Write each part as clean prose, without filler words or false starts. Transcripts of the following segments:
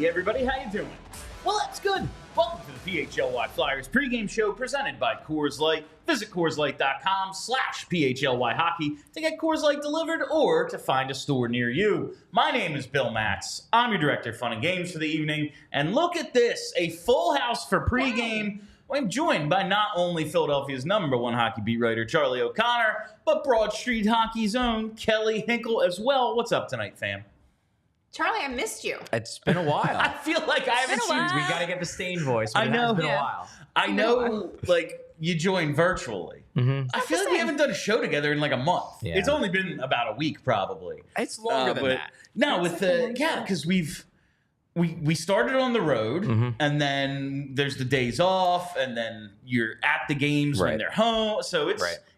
Hey, everybody, how you doing? Well, that's good. Welcome to the PHLY Flyers Pregame Show presented by Coors Light. Visit CoorsLight.com/PHLY Hockey to get Coors Light delivered or to find a store near you. My name is Bill Matz. I'm your Director of Fun and Games for the evening. And look at this, a full house for pregame. I'm joined by not only Philadelphia's #1 hockey beat writer, Charlie O'Connor, but Broad Street Hockey's own Kelly Hinkle as well. What's up tonight, fam? Charlie, I missed you. It's been a while. I feel like I haven't seen you. We got to get the Stain voice. I know. It's been a while. I know, like, you joined virtually. Mm-hmm. I feel like we haven't done a show together in like a month. Yeah. It's only been about a week, probably. It's longer than that. No, with the because we started on the road, and then there's the days off, and then you're at the games when they're home. So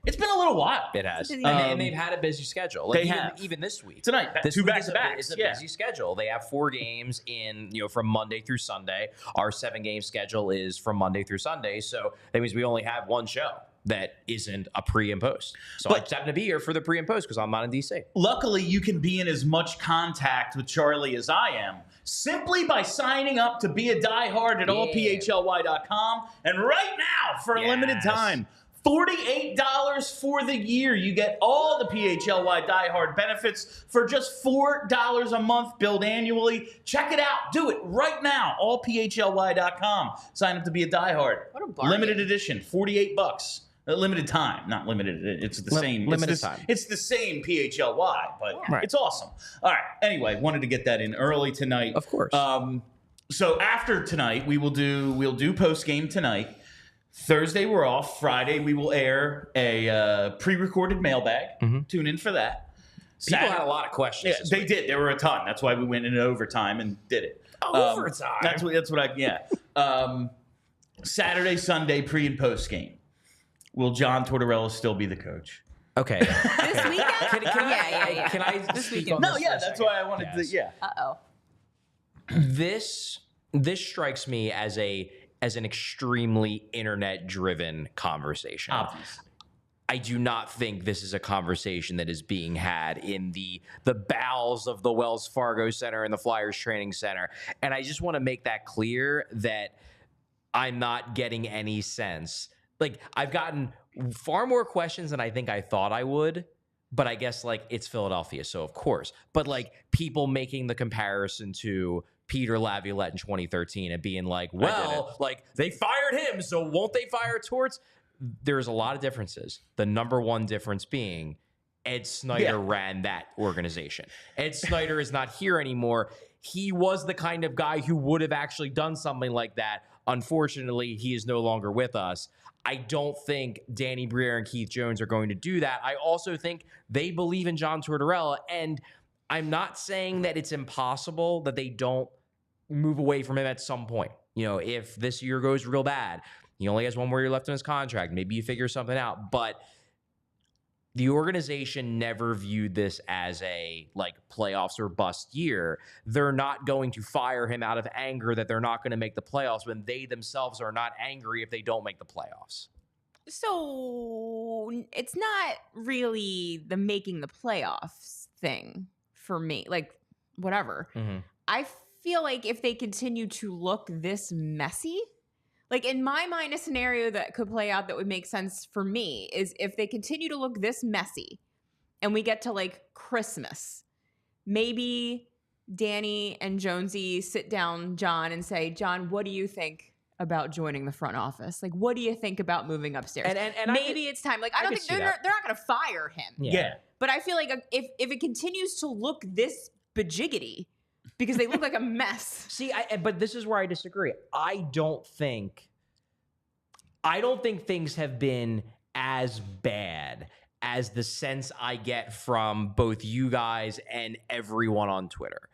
it's been a little while. It has, and they've had a busy schedule. Like even this week tonight. Two back-to-backs. It's a busy schedule. They have 4 games from Monday through Sunday. Our 7-game schedule is from Monday through Sunday, so that means we only have one show that isn't a pre and post. So I just happen to be here for the pre and post because I'm not in DC. Luckily, you can be in as much contact with Charlie as I am simply by signing up to be a diehard at allphly.com. And right now, for a limited time, $48 for the year. You get all the PHLY diehard benefits for just $4 a month billed annually. Check it out. Do it right now. Allphly.com. Sign up to be a diehard. What a bargain. Limited edition, $48. Limited time, not limited. It's the same. Limited time. It's the same PHLY, but it's awesome. All right. Anyway, wanted to get that in early tonight. Of course. So after tonight, we'll do post game tonight. Thursday we're off. Friday we will air a pre-recorded mailbag. Tune in for that. People had a lot of questions. Yeah, they did. There were a ton. That's why we went into overtime and did it. Overtime. That's what I. Yeah. Saturday, Sunday, pre and post game. Will John Tortorella still be the coach? Okay. This weekend? Can I speak on this? No, yeah, that's why I wanted to. Yeah. Uh-oh. This strikes me as an extremely internet-driven conversation. Obviously. I do not think this is a conversation that is being had in the bowels of the Wells Fargo Center and the Flyers Training Center. And I just want to make that clear that I'm not getting any sense. Like, I've gotten far more questions than I think I thought I would, but I guess, like, it's Philadelphia, so of course. But, like, people making the comparison to Peter Laviolette in 2013 and being like, well, like, they fired him, so won't they fire Torts? There's a lot of differences. The number one difference being Ed Snyder ran that organization. Ed Snyder is not here anymore. He was the kind of guy who would have actually done something like that. Unfortunately, he is no longer with us. I don't think Danny Briere and Keith Jones are going to do that. I also think they believe in John Tortorella, and I'm not saying that it's impossible that they don't move away from him at some point. You know, if this year goes real bad, he only has 1 more year left on his contract. Maybe you figure something out. But the organization never viewed this as a, like, playoffs or bust year. They're not going to fire him out of anger that they're not going to make the playoffs when they themselves are not angry if they don't make the playoffs. So it's not really the making the playoffs thing for me. Like, whatever. I feel like if they continue to look this messy, like, in my mind, a scenario that could play out that would make sense for me is if they continue to look this messy and we get to, like, Christmas, maybe Danny and Jonesy sit down John and say, John, what do you think about joining the front office? Like, what do you think about moving upstairs? And maybe it's time. Like, I don't think they're not going to fire him. Yeah. But I feel like if it continues to look this bajiggity, because they look like a mess. See, but this is where I disagree. I don't think things have been as bad as the sense I get from both you guys and everyone on Twitter.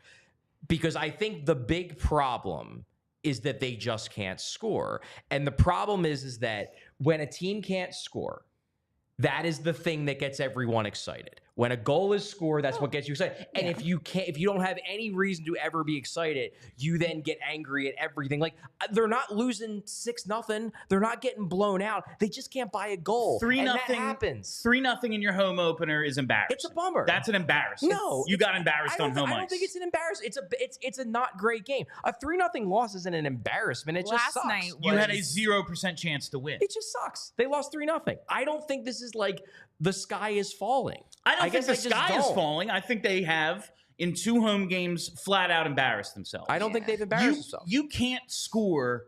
Because I think the big problem is that they just can't score. And the problem is that when a team can't score, that is the thing that gets everyone excited. When a goal is scored, that's what gets you excited. And if you don't have any reason to ever be excited, you then get angry at everything. Like, they're not losing 6-0. They're not getting blown out. They just can't buy a goal. 3-0 that happens. 3-0 in your home opener is embarrassing. It's a bummer. That's an embarrassment. No, you got embarrassed on home ice. I don't think it's an embarrassment. It's a not great game. A 3-0 loss isn't an embarrassment. It just sucks. Night you had a 0% chance to win. It just sucks. They lost 3-0. I don't think this is like the sky is falling. I don't think the sky is falling. I think they have, in 2 home games, flat out embarrassed themselves. I don't think they've embarrassed themselves. You can't score.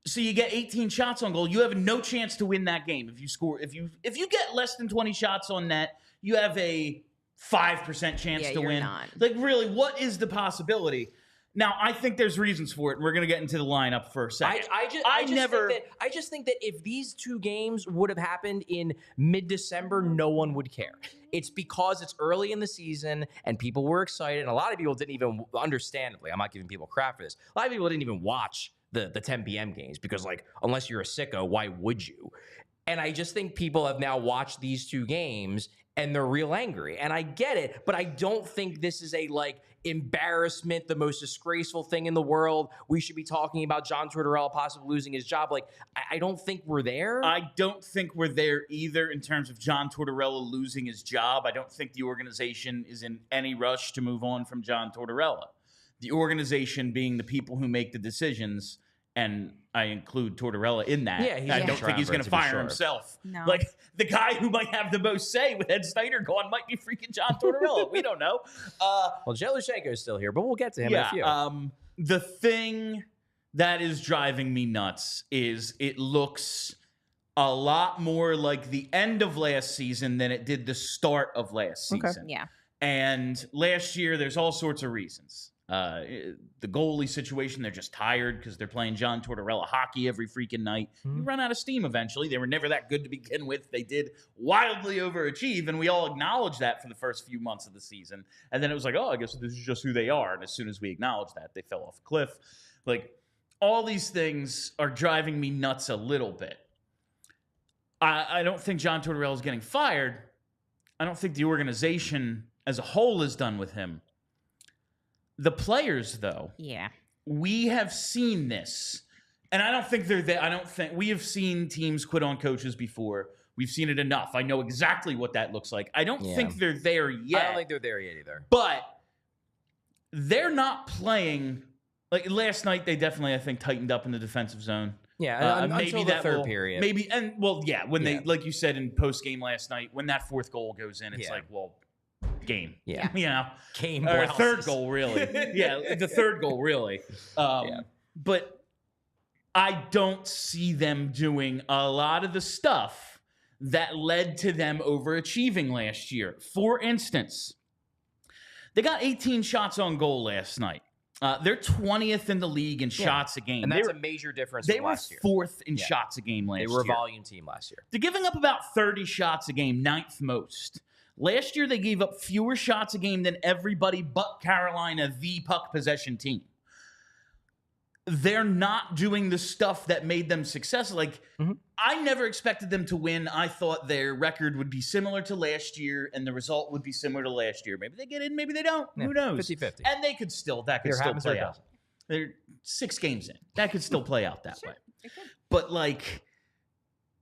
So you get 18 shots on goal. You have no chance to win that game if you score. If you get less than 20 shots on net, you have a 5% chance to win. Not. Like, really, what is the possibility? Now, I think there's reasons for it, and we're going to get into the lineup for a second. I just think that if these 2 games would have happened in mid-December, no one would care. It's because it's early in the season and people were excited, and a lot of people didn't even, understandably, I'm not giving people crap for this, a lot of people didn't even watch the 10 p.m. games because, like, unless you're a sicko, why would you? And I just think people have now watched these 2 games and they're real angry. And I get it, but I don't think this is a, like, embarrassment, the most disgraceful thing in the world. We should be talking about John Tortorella possibly losing his job. Like, I don't think we're there. I don't think we're there either in terms of John Tortorella losing his job. I don't think the organization is in any rush to move on from John Tortorella. The organization being the people who make the decisions, and I include Tortorella in that. Yeah, I don't think he's going to fire himself. No. Like, the guy who might have the most say with Ed Snyder gone might be freaking John Tortorella. We don't know. Well, Jelushenko is still here, but we'll get to him in a few. The thing that is driving me nuts is it looks a lot more like the end of last season than it did the start of last season. Okay. Yeah. And last year, there's all sorts of reasons. The goalie situation, they're just tired because they're playing John Tortorella hockey every freaking night. You run out of steam eventually. They were never that good to begin with. They did wildly overachieve, and we all acknowledged that for the first few months of the season. And then it was like, oh, I guess this is just who they are. And as soon as we acknowledged that, they fell off a cliff. Like, all these things are driving me nuts a little bit. I don't think John Tortorella is getting fired. I don't think the organization as a whole is done with him. The players, though, we have seen this, and I don't think they're there. I don't think we have seen teams quit on coaches before. We've seen it enough. I know exactly what that looks like. I don't think they're there yet. I don't think they're there yet either. But they're not playing. Like, last night, they definitely, I think, tightened up in the defensive zone. Yeah, maybe until that the third period. Maybe, and well, yeah, when they, like you said in post game last night, when that 4th goal goes in, it's like, well, game. Yeah. You know, game. Or 3rd goal, really. Yeah, the 3rd goal, really. But I don't see them doing a lot of the stuff that led to them overachieving last year. For instance, they got 18 shots on goal last night. They're 20th in the league in shots a game. And that's a major difference from last year. They were 4th in shots a game last year. They were a volume team last year. They're giving up about 30 shots a game, 9th most. Last year, they gave up fewer shots a game than everybody but Carolina, the puck possession team. They're not doing the stuff that made them successful. Like, I never expected them to win. I thought their record would be similar to last year, and the result would be similar to last year. Maybe they get in, maybe they don't. Who knows? 50-50. And they could still, that could still play out. They're 6 games in. That could still play out that way. But, like,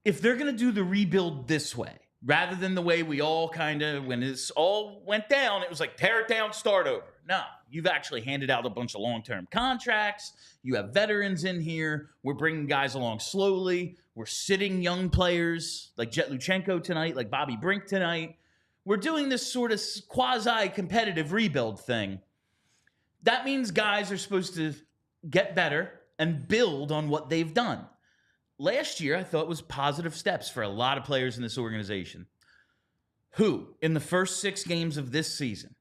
if they're going to do the rebuild this way, rather than the way we all kind of, when this all went down, it was like, tear it down, start over. No, you've actually handed out a bunch of long-term contracts. You have veterans in here. We're bringing guys along slowly. We're sitting young players like Jetlutchenko tonight, like Bobby Brink tonight. We're doing this sort of quasi-competitive rebuild thing. That means guys are supposed to get better and build on what they've done. Last year, I thought was positive steps for a lot of players in this organization. Who, in the first 6 games of this season,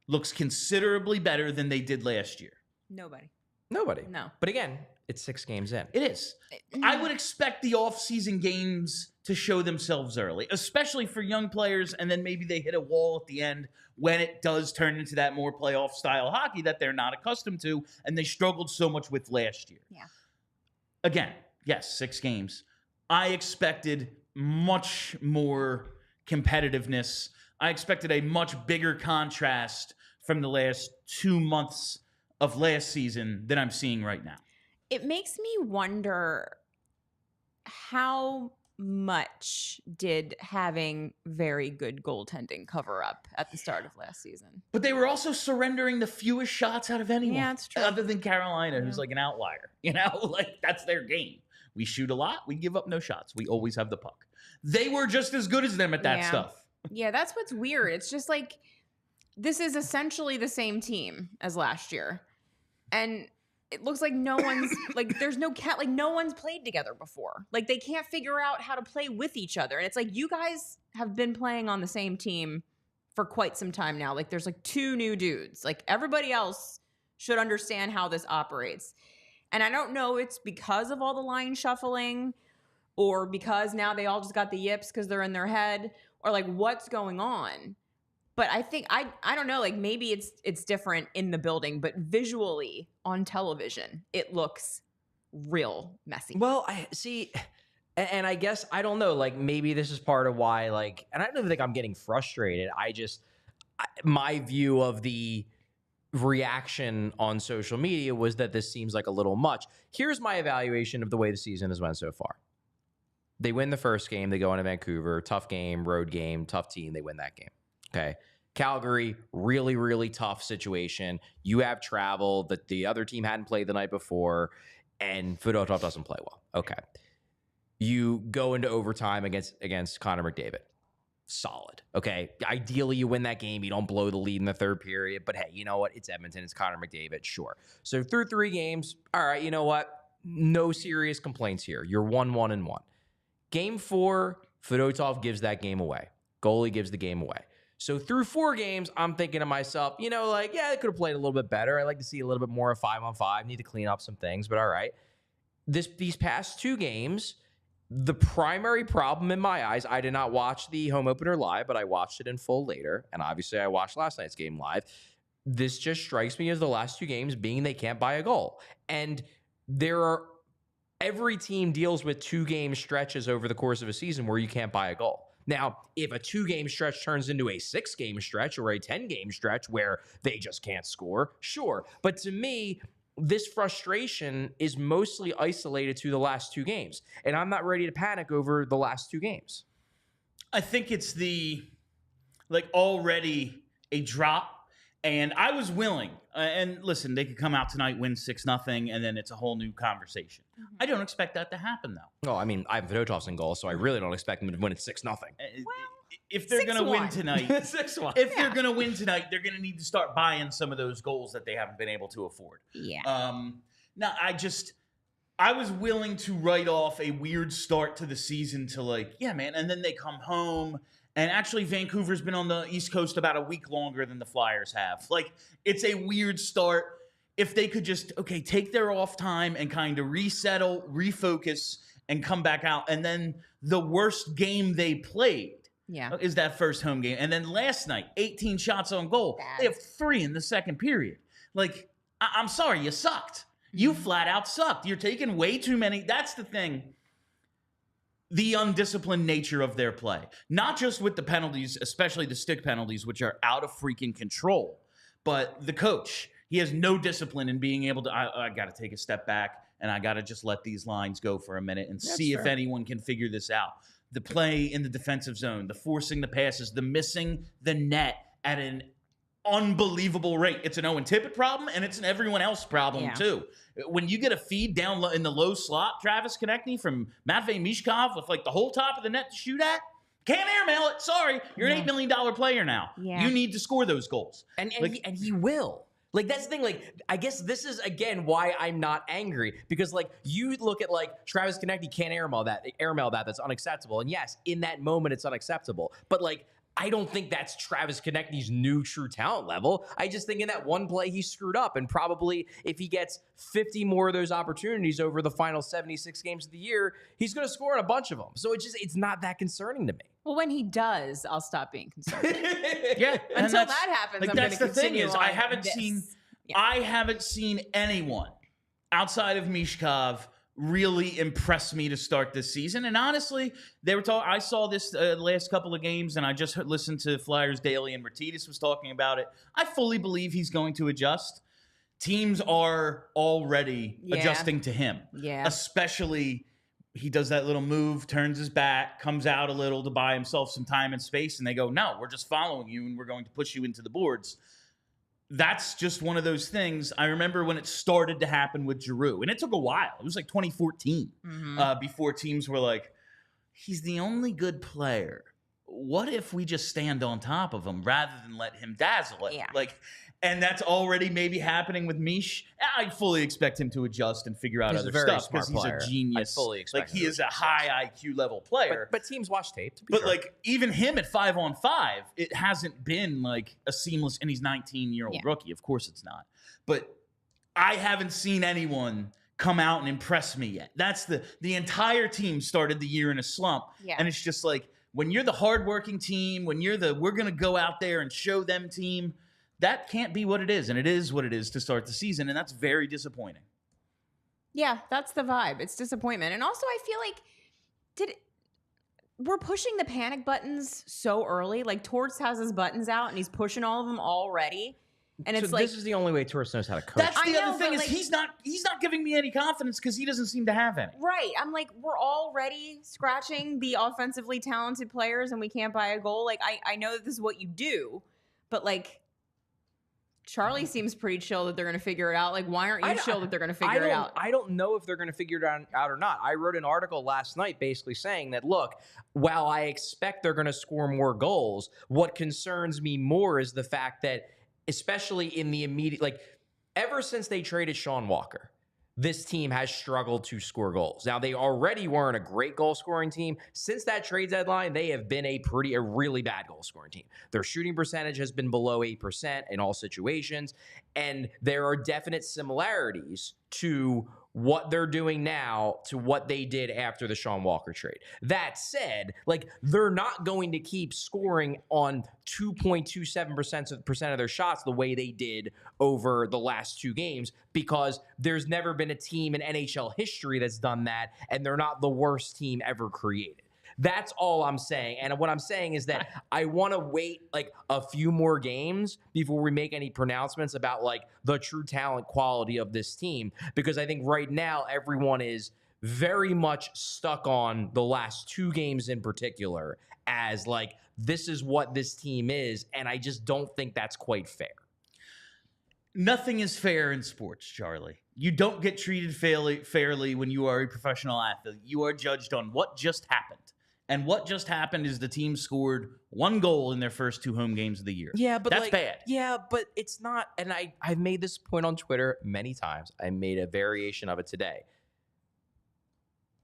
looks considerably better than they did last year? Nobody. No. But again, it's 6 games in. It is. I would expect the off-season games to show themselves early, especially for young players, and then maybe they hit a wall at the end when it does turn into that more playoff-style hockey that they're not accustomed to, and they struggled so much with last year. Yeah. Again, yes, 6 games. I expected much more competitiveness. I expected a much bigger contrast from the last 2 months of last season than I'm seeing right now. It makes me wonder how much did having very good goaltending cover up at the start of last season. But they were also surrendering the fewest shots out of anyone. Yeah, that's true. Other than Carolina, who's like an outlier. Like that's their game. We shoot a lot. We give up no shots. We always have the puck. They were just as good as them at that stuff. Yeah, that's what's weird. It's just like, this is essentially the same team as last year. And it looks like no one's, like, there's no no one's played together before. Like, they can't figure out how to play with each other. And it's like, you guys have been playing on the same team for quite some time now. Like, there's like 2 new dudes. Like, everybody else should understand how this operates. And I don't know it's because of all the line shuffling or because now they all just got the yips because they're in their head, or like what's going on. But I think, I don't know, like maybe it's different in the building, but visually on television, it looks real messy. Well, I see, and I guess, I don't know, like maybe this is part of why, like, and I don't even think I'm getting frustrated. My view of the reaction on social media was that this seems like a little much. Here's my evaluation of the way the season has went so far. They win the first game. They go into Vancouver. Tough game, road game, tough team. They win that game. Okay. Calgary, really, really tough situation. You have travel that the other team hadn't played the night before, and Fedotov doesn't play well. Okay. You go into overtime against Connor McDavid. Solid. Okay. Ideally, you win that game. You don't blow the lead in the third period. But hey, you know what? It's Edmonton. It's Connor McDavid. Sure. So through 3 games, all right, you know what? No serious complaints here. You're 1-1-1. Game 4, Fedotov gives that game away. Goalie gives the game away. So through 4 games, I'm thinking to myself, they could have played a little bit better. I'd like to see a little bit more of 5-on-5. Need to clean up some things, but all right. These past 2 games, the primary problem in my eyes, I did not watch the home opener live, but I watched it in full later. And obviously I watched last night's game live. This just strikes me as the last 2 games being they can't buy a goal. And every team deals with 2-game stretches over the course of a season where you can't buy a goal. Now, if a 2-game stretch turns into a 6-game stretch or a 10-game stretch where they just can't score, sure. But to me, this frustration is mostly isolated to the last 2 games. And I'm not ready to panic over the last 2 games. I think it's already a drop. And I was willing, and listen, they could come out tonight, win 6-0, and then it's a whole new conversation. Mm-hmm. I don't expect that to happen, though. Oh, I mean, Ivan Fedotov's in goal, so I really don't expect them to win at 6-0. Well, if they're going to win tonight, 6-1. If they're going to win tonight, they're going to need to start buying some of those goals that they haven't been able to afford. Yeah. Now, I was willing to write off a weird start to the season to and then they come home. And actually, Vancouver's been on the East Coast about a week longer than the Flyers have. It's a weird start. If they could just, take their off time and kind of resettle, refocus, and come back out. And then the worst game they played is that first home game. And then last night, 18 shots on goal. Bad. They have 3 in the second period. I'm sorry, you sucked. You flat out sucked. You're taking way too many. That's the thing. The undisciplined nature of their play. Not just with the penalties, especially the stick penalties, which are out of freaking control, but the coach, he has no discipline in being able to, I got to take a step back and I got to just let these lines go for a minute and see if anyone can figure this out. The play in the defensive zone, the forcing the passes, the missing the net at an unbelievable rate. It's an Owen Tippett problem, and it's an everyone else problem, too. When you get a feed down in the low slot, Travis Konechny from Matvei Michkov with the whole top of the net to shoot at, can't airmail it. Sorry, you're an $8 million player now. Yeah. You need to score those goals. And he will. That's the thing. I guess this is, again, why I'm not angry. Because, you look at, Travis Konechny can't airmail that. That's unacceptable. And, yes, in that moment, it's unacceptable. But, I don't think that's Travis Konechny's new true talent level. I just think in that one play he screwed up, and probably if he gets 50 more of those opportunities over the final 76 games of the year, he's going to score in a bunch of them. So it's not that concerning to me. Well, when he does, I'll stop being concerned. Until that happens, I'm that's the thing is, I haven't seen anyone outside of Michkov really impressed me to start this season. And honestly, they were talking. I saw this last couple of games, and I just listened to Flyers Daily, and Retitis was talking about it. I fully believe he's going to adjust. Teams are already adjusting to him. Yeah. Especially, he does that little move, turns his back, comes out a little to buy himself some time and space, and they go, no, we're just following you, and we're going to push you into the boards. That's just one of those things. I remember when it started to happen with Giroux, and it took a while. It was like 2014 before teams were like, he's the only good player. What if we just stand on top of him rather than let him dazzle it? Yeah. And that's already maybe happening with Mish. I fully expect him to adjust and figure out other stuff because he's a genius. I fully expect he is a high IQ level player. But teams watch tape. To be But sure. even him at 5-on-5, it hasn't been a seamless. And he's 19-year-old rookie. Of course, it's not. But I haven't seen anyone come out and impress me yet. That's the entire team started the year in a slump, and it's just when you're the hardworking team, when you're we're gonna go out there and show them team. That can't be what it is, and it is what it is to start the season, and that's very disappointing. Yeah, that's the vibe. It's disappointment. And also, I feel like we're pushing the panic buttons so early. Torts has his buttons out, and he's pushing all of them already. And it's this is the only way Torts knows how to coach. That's the other thing is he's not giving me any confidence because he doesn't seem to have any. Right. I'm we're already scratching the offensively talented players, and we can't buy a goal. I know that this is what you do, but Charlie seems pretty chill that they're going to figure it out. Why aren't you chill that they're going to figure it out? I don't know if they're going to figure it out or not. I wrote an article last night basically saying that, look, while I expect they're going to score more goals, what concerns me more is the fact that, especially in the immediate, ever since they traded Sean Walker, this team has struggled to score goals. Now, they already weren't a great goal-scoring team. Since that trade deadline, they have been a really bad goal-scoring team. Their shooting percentage has been below 8% in all situations, and there are definite similarities to what they're doing now to what they did after the Sean Walker trade. That said, they're not going to keep scoring on 2.27% of their shots the way they did over the last 2 games, because there's never been a team in NHL history that's done that, and they're not the worst team ever created. That's all I'm saying. And what I'm saying is that I want to wait a few more games before we make any pronouncements about the true talent quality of this team, because I think right now everyone is very much stuck on the last 2 games in particular as this is what this team is, and I just don't think that's quite fair. Nothing is fair in sports, Charlie. You don't get treated fairly when you are a professional athlete. You are judged on what just happened. And what just happened is the team scored 1 goal in their first 2 home games of the year. Yeah, but that's bad. Yeah, but it's not. And I've made this point on Twitter many times. I made a variation of it today.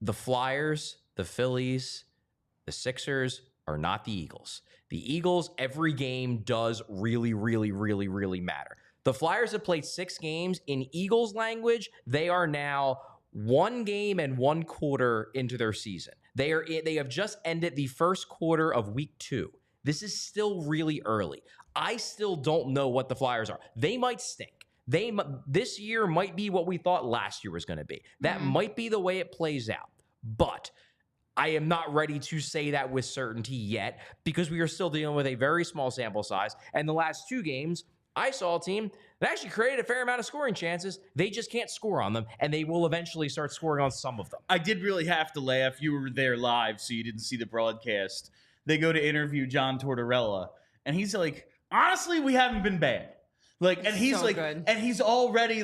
The Flyers, the Phillies, the Sixers are not the Eagles. The Eagles, every game does really, really, really, really matter. The Flyers have played 6 games. In Eagles language, they are now 1 game and 1 quarter into their season. They have just ended the first quarter of week 2. This is still really early. I still don't know what the Flyers are. They might stink. This year might be what we thought last year was going to be. That might be the way it plays out. But I am not ready to say that with certainty yet, because we are still dealing with a very small sample size. And the last 2 games, I saw a team that actually created a fair amount of scoring chances. They just can't score on them, and they will eventually start scoring on some of them. I did really have to laugh. You were there live, so you didn't see the broadcast. They go to interview John Tortorella, and he's like, honestly, we haven't been bad. And he's so good. And he's already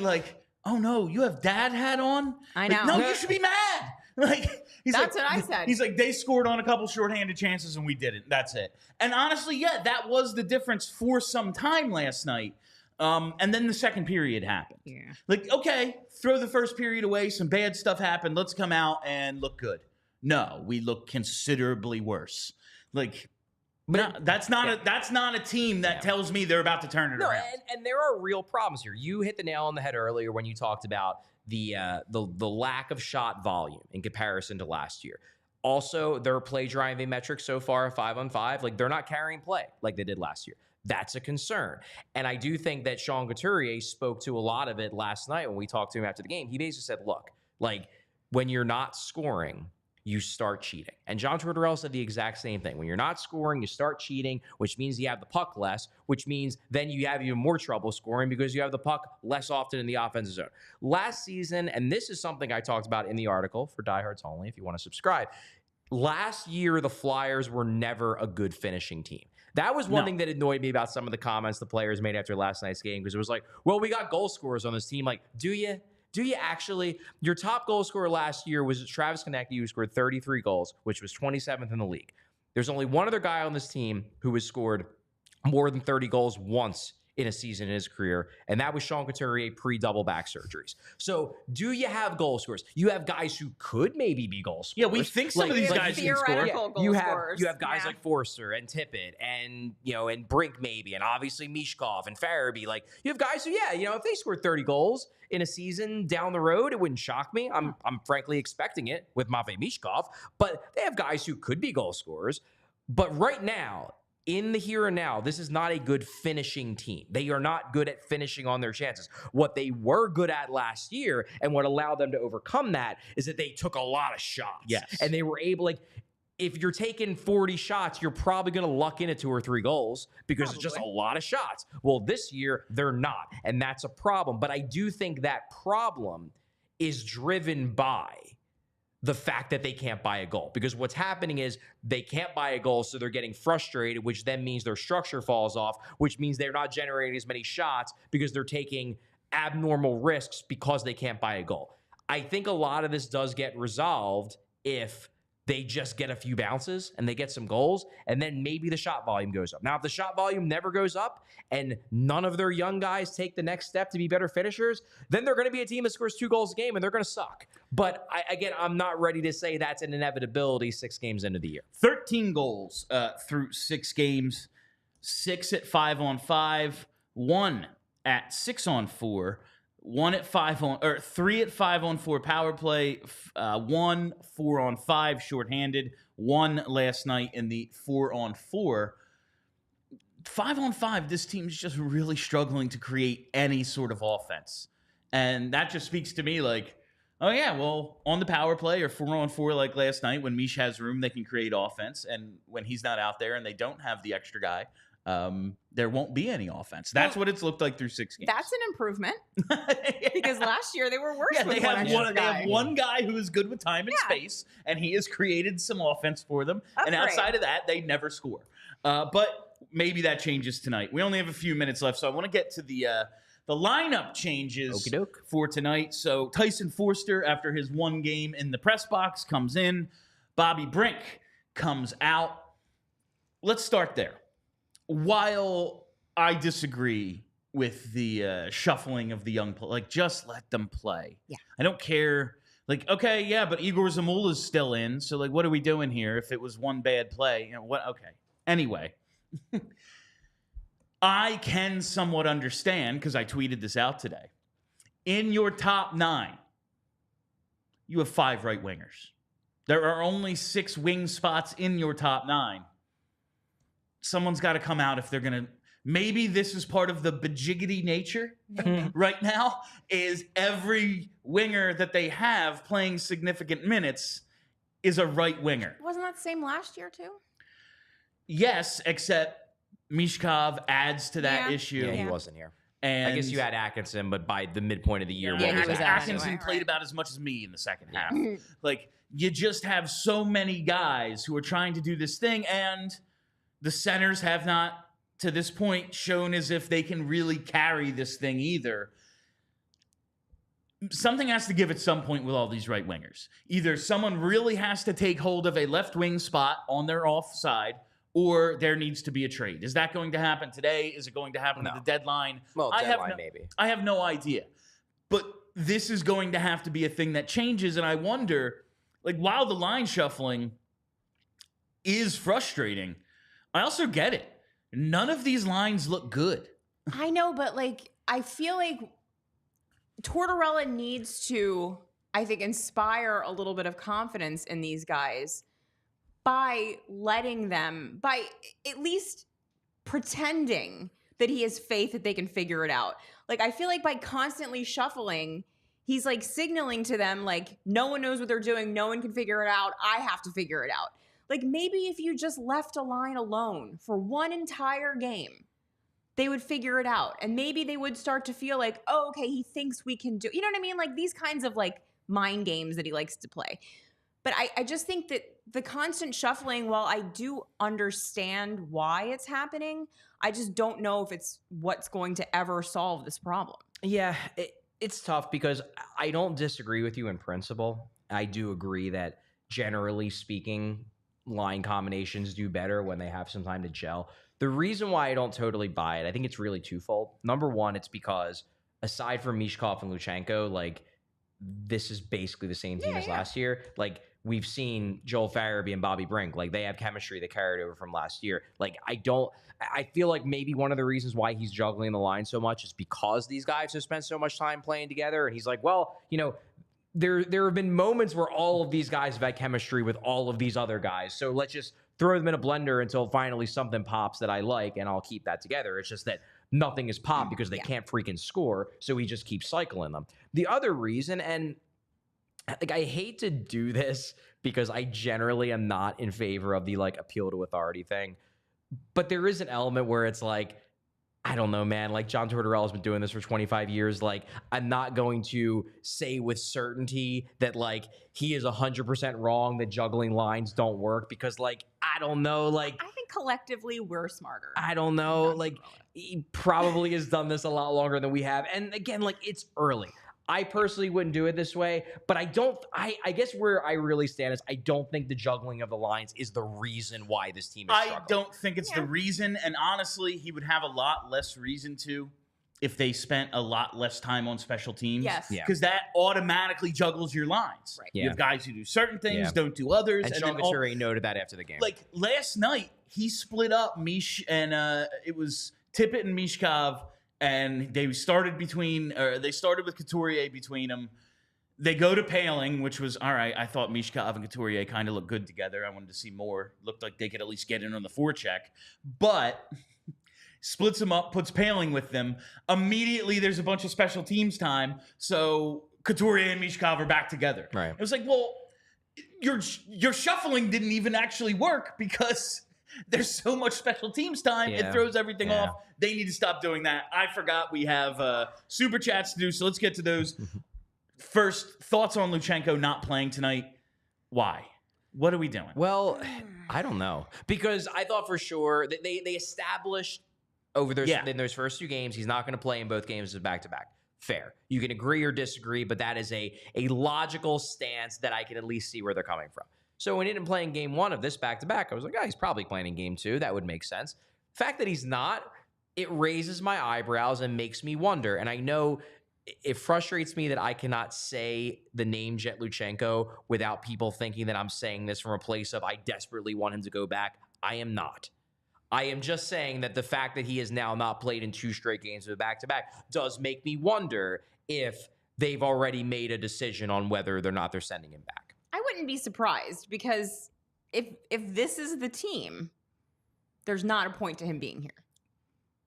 oh no, you have dad hat on? I know. No, you should be mad. That's what I said. He's they scored on a couple shorthanded chances and we didn't. That's it. And honestly, yeah, that was the difference for some time last night. And then the second period happened. Yeah. Okay, throw the first period away. Some bad stuff happened. Let's come out and look good. No, we look considerably worse. That's not a team that tells me they're about to turn it around. And there are real problems here. You hit the nail on the head earlier when you talked about the lack of shot volume in comparison to last year. Also, their play driving metrics so far, 5-on-5, they're not carrying play like they did last year. That's a concern. And I do think that Sean Couturier spoke to a lot of it last night when we talked to him after the game. He basically said, look, when you're not scoring, you start cheating. And John Tortorella said the exact same thing. When you're not scoring, you start cheating, which means you have the puck less, which means then you have even more trouble scoring because you have the puck less often in the offensive zone. Last season, and this is something I talked about in the article for Diehards Only, if you want to subscribe, last year the Flyers were never a good finishing team. That was one thing that annoyed me about some of the comments the players made after last night's game, because it was like, well, we got goal scorers on this team. Like, do you? Do you actually? Your top goal scorer last year was Travis Konecny, who scored 33 goals, which was 27th in the league. There's only one other guy on this team who has scored more than 30 goals once in a season in his career, and that was Sean Couturier pre-double back surgeries. So do you have goal scorers? You have guys who could maybe be goal scorers. Yeah, we think some of these guys can score. You have guys like Forster and Tippett and and Brink maybe, and obviously Michkov and Farabee. Like, you have guys who, if they scored 30 goals in a season down the road, it wouldn't shock me. I'm frankly expecting it with Matvei Michkov, but they have guys who could be goal scorers. But right now, in the here and now, this is not a good finishing team. They are not good at finishing on their chances. What they were good at last year, and what allowed them to overcome that, is that they took a lot of shots. Yes. And they were able, if you're taking 40 shots, you're probably going to luck into 2 or 3 goals because it's just a lot of shots. Well, this year, they're not. And that's a problem. But I do think that problem is driven by the fact that they can't buy a goal, because what's happening is they can't buy a goal, so they're getting frustrated, which then means their structure falls off, which means they're not generating as many shots because they're taking abnormal risks because they can't buy a goal. I think a lot of this does get resolved if they just get a few bounces and they get some goals, and then maybe the shot volume goes up. Now, if the shot volume never goes up and none of their young guys take the next step to be better finishers, then they're going to be a team that scores 2 goals a game and they're going to suck. But I'm not ready to say that's an inevitability 6 games into the year. 13 goals through 6 games, 6 at 5-on-5, 1 at 6-on-4, 3 at 5-on-4 power play, 1 4-on-5 shorthanded, 1 last night in the 4-on-4. 5-on-5, this team's just really struggling to create any sort of offense. And that just speaks to me like, oh yeah, well, on the power play or 4-on-4 like last night, when Mish has room, they can create offense. And when he's not out there and they don't have the extra guy, there won't be any offense. That's what it's looked like through 6 games. That's an improvement. Because last year they were worse. Yeah, with they have one guy who is good with time and space, and he has created some offense for them. That's and outside great. of that, they never score. But maybe that changes tonight. We only have a few minutes left, so I want to get to the lineup changes for tonight. So Tyson Forster, after his 1 game in the press box, comes in. Bobby Brink comes out. Let's start there. While I disagree with the shuffling of the young play, like, just let them play. Yeah. I don't care. Like, okay, yeah, but Igor Zamula's still in, so like, what are we doing here? If it was one bad play, what? Okay. Anyway, I can somewhat understand, because I tweeted this out today. In your top 9, you have 5 right wingers. There are only 6 wing spots in your top 9. Someone's got to come out if they're going to. Maybe this is part of the bajiggity nature right now, is every winger that they have playing significant minutes is a right winger. Wasn't that the same last year too? Yes, except Michkov adds to that issue. Yeah, he wasn't here. And I guess you had Atkinson, but by the midpoint of the year, Atkinson played about as much as me in the second half. Like, you just have so many guys who are trying to do this thing, and the centers have not, to this point, shown as if they can really carry this thing either. Something has to give at some point with all these right wingers. Either someone really has to take hold of a left wing spot on their offside, or there needs to be a trade. Is that going to happen today? Is it going to happen at the deadline? Well, maybe. I have no idea. But this is going to have to be a thing that changes, and I wonder, like, while the line shuffling is frustrating, I also get it. None of these lines look good. I know, but like, I feel like Tortorella needs to, I think, inspire a little bit of confidence in these guys by letting them, by at least pretending that he has faith that they can figure it out. Like, I feel like by constantly shuffling, he's like signaling to them like, no one knows what they're doing. No one can figure it out. I have to figure it out. Like maybe if you just left a line alone for one entire game, they would figure it out. And maybe they would start to feel like, oh, okay, he thinks we can do, you know what I mean? Like these kinds of like mind games that he likes to play. But I just think that the constant shuffling, while I do understand why it's happening, I just don't know if it's what's going to ever solve this problem. Yeah, it's tough because I don't disagree with you in principle. I do agree that generally speaking, line combinations do better when they have some time to gel. The reason why I don't totally buy it, I think it's really twofold. Number one, it's because aside from Michkov and Luchenko, like this is basically the same team as last year. Like we've seen Joel Farabee and Bobby Brink. Like they have chemistry that carried over from last year. Like I feel like maybe one of the reasons why he's juggling the line so much is because these guys have spent so much time playing together. And he's like, well, you know, there have been moments where all of these guys have had chemistry with all of these other guys. So let's just throw them in a blender until finally something pops that I like, and I'll keep that together. It's just that nothing is popped because they can't freaking score, so he just keeps cycling them. The other reason, and like I hate to do this because I generally am not in favor of the like appeal to authority thing, but there is an element where it's like, I don't know, man. Like John Tortorella has been doing this for 25 years. Like I'm not going to say with certainty that like he is 100% wrong that juggling lines don't work because like I don't know. Like I think collectively we're smarter. I don't know. Like he probably has done this a lot longer than we have. And again, like it's early. I personally wouldn't do it this way, but I guess where I really stand is I don't think the juggling of the lines is the reason why this team is struggling. I don't think it's the reason, and honestly, he would have a lot less reason to if they spent a lot less time on special teams. Yes. Because that automatically juggles your lines. Right. Yeah. You have guys who do certain things, don't do others. And Sean Couturier noted that after the game. Like last night, he split up Mish and it was Tippett and Michkov. And they started with Couturier between them. They go to Paling, which was, all right, I thought Michkov and Couturier kind of looked good together. I wanted to see more. Looked like they could at least get in on the forecheck. But splits them up, puts Paling with them. Immediately, there's a bunch of special teams time. So Couturier and Michkov are back together. Right. It was like, well, your shuffling didn't even actually work because there's so much special teams time. It throws everything off. They need to stop doing that. I forgot we have super chats to do, so let's get to those. First, thoughts on Luchenko not playing tonight. Why? What are we doing? Well, I don't know. Because I thought for sure that they established over those in those first two games, he's not going to play in both games as back-to-back. Fair. You can agree or disagree, but that is a logical stance that I can at least see where they're coming from. So when he didn't play in game one of this back-to-back, I was like, oh, he's probably playing in game two. That would make sense. The fact that he's not, it raises my eyebrows and makes me wonder. And I know it frustrates me that I cannot say the name Jet Luchenko without people thinking that I'm saying this from a place of I desperately want him to go back. I am not. I am just saying that the fact that he has now not played in two straight games of a back-to-back does make me wonder if they've already made a decision on whether or not they're sending him back. I wouldn't be surprised because if this is the team, there's not a point to him being here.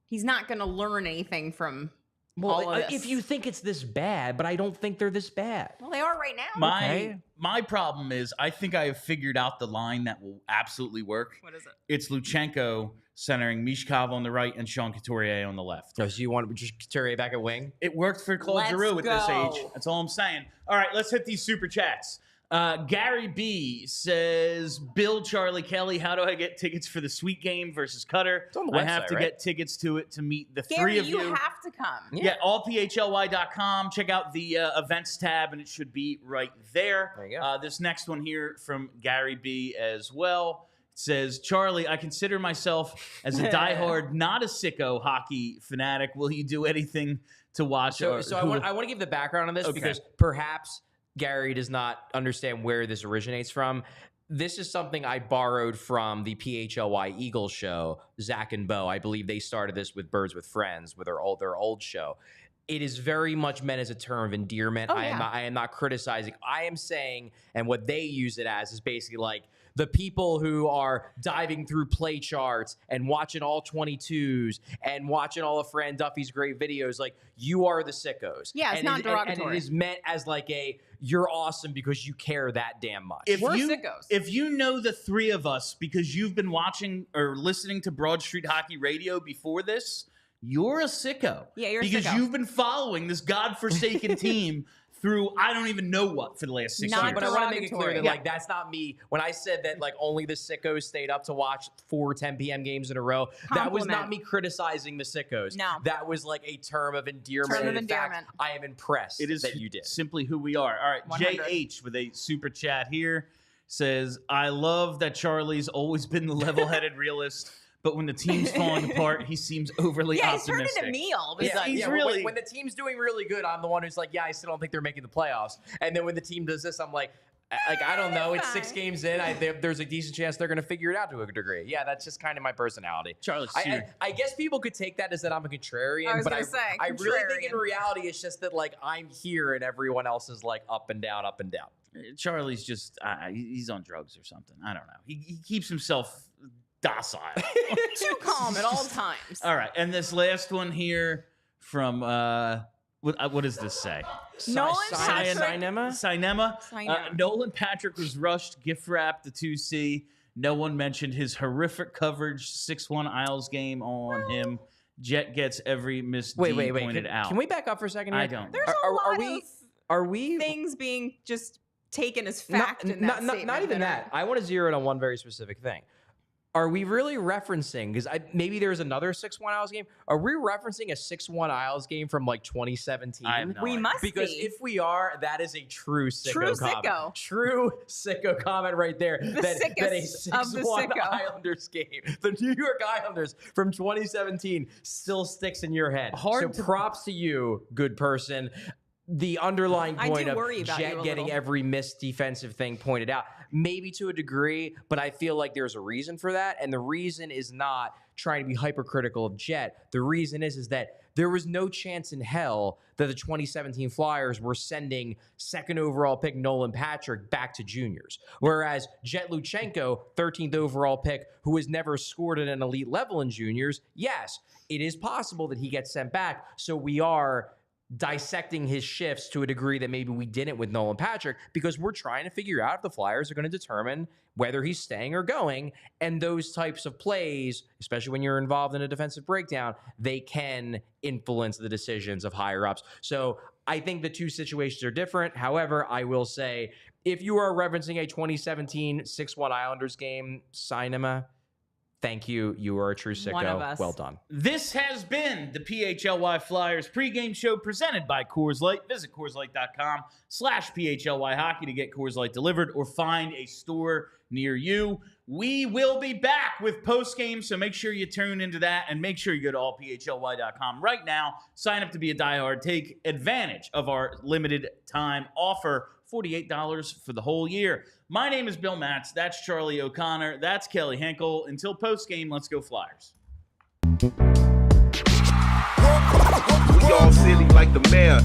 He's not going to learn anything from all of this. If you think it's this bad, but I don't think they're this bad. Well, they are right now. My problem is I think I have figured out the line that will absolutely work. What is it? It's Luchenko centering Michkov on the right and Sean Couturier on the left. Oh, so you want just Couturier back at wing? It worked for Claude Giroux at this age. That's all I'm saying. All right, let's hit these super chats. Gary B says, Bill, Charlie, Kelly, how do I get tickets for the Sweet Game versus Cutter? It's on the website, I have to get tickets to it to meet the Gary, three of you. You have to come. Yeah, allphly.com. Check out the events tab, and it should be right there. There you go. This next one here from Gary B as well. It says, Charlie, I consider myself as a diehard, not a sicko hockey fanatic. Will you do anything to watch? So I want to give the background on this because perhaps Gary does not understand where this originates from. This is something I borrowed from the PHLY Eagles show, Zach and Bo. I believe they started this with Birds with Friends, with their old show. it is very much meant as a term of endearment. Oh, I am not criticizing. I am saying, and what they use it as is basically like the people who are diving through play charts and watching all 22s and watching all of Fran Duffy's great videos. Like, you are the sickos. Yeah, it's not derogatory. And it is meant as like you're awesome because you care that damn much. We're sickos. If you know the three of us because you've been watching or listening to Broad Street Hockey Radio before this, you're a sicko. Yeah, you're a because sicko. you've been following this godforsaken team through I don't even know what for the last 6 years. But I want to make it clear that Yeah. like that's not me. When I said that like only the sickos stayed up to watch 4 10 p.m. games in a row, that was not me criticizing the sickos. No. That was like a term of endearment. Term of In fact, endearment. I am impressed It is that you did. simply who we are. All right, 100. JH with a super chat here says, I love that Charlie's always been the level-headed realist, but when the team's falling apart, he seems overly optimistic. He's turned into me all of a Yeah, sudden. he's when- really- when the team's doing really good, I'm the one who's like, yeah, I still don't think they're making the playoffs. And then when the team does this, I'm like I don't know. It's 6 games in. There's a decent chance they're going to figure it out to a degree. Yeah, that's just kind of my personality. Charlie, I guess people could take that as that I'm a contrarian, I was but gonna say, I really think in contrarian. reality it's just that like I'm here and everyone else is like up and down, up and down. Charlie's just, he's on drugs or something. I don't know. He keeps himself docile. Too calm at all times. All right, and this last one here from, what does this say? Nolan Patrick. Cinema. Nolan Patrick was rushed, gift wrapped the 2C. No one mentioned his horrific coverage 6-1 Isles game on him. Jet gets every misdeed pointed out. Can we back up for a second here? I don't. There's a lot Are of we things being just taken as fact in that statement. not even that. I want to zero in on one very specific thing. Are we really referencing, because maybe there's another 6-1 Isles game, are we referencing a 6-1 Isles game from like 2017? I have no We idea. must Because be. if we are, that is a true sicko True comment. sicko. True sicko comment right there. That a sickest of the 6-1 sicko. Islanders game, the New York Islanders from 2017, still sticks in your head. So props to you, good person. The underlying I point do of worry about Jet you a getting little. every missed defensive thing pointed out, maybe to a degree, but I feel like there's a reason for that. And the reason is not trying to be hypercritical of Jet. The reason is that there was no chance in hell that the 2017 Flyers were sending 2nd overall pick Nolan Patrick back to juniors. Whereas Jet Luchenko, 13th overall pick, who has never scored at an elite level in juniors, yes, it is possible that he gets sent back. So we are dissecting his shifts to a degree that maybe we didn't with Nolan Patrick, because we're trying to figure out if the Flyers are going to determine whether he's staying or going. And those types of plays, especially when you're involved in a defensive breakdown, they can influence the decisions of higher ups. So I think the two situations are different. However, I will say, if you are referencing a 2017 6-1 Islanders game, Cinema, thank you. You are a true sicko. One of us. Well done. This has been the PHLY Flyers pregame show presented by Coors Light. Visit CoorsLight.com/PHLY Hockey to get Coors Light delivered or find a store near you. We will be back with postgame, so make sure you tune into that and make sure you go to allphly.com right now. Sign up to be a diehard. Take advantage of our limited time offer. $48 for the whole year. My name is Bill Matz. That's Charlie O'Connor. That's Kelly Henkel. Until postgame, let's go Flyers. We all silly like the mayor.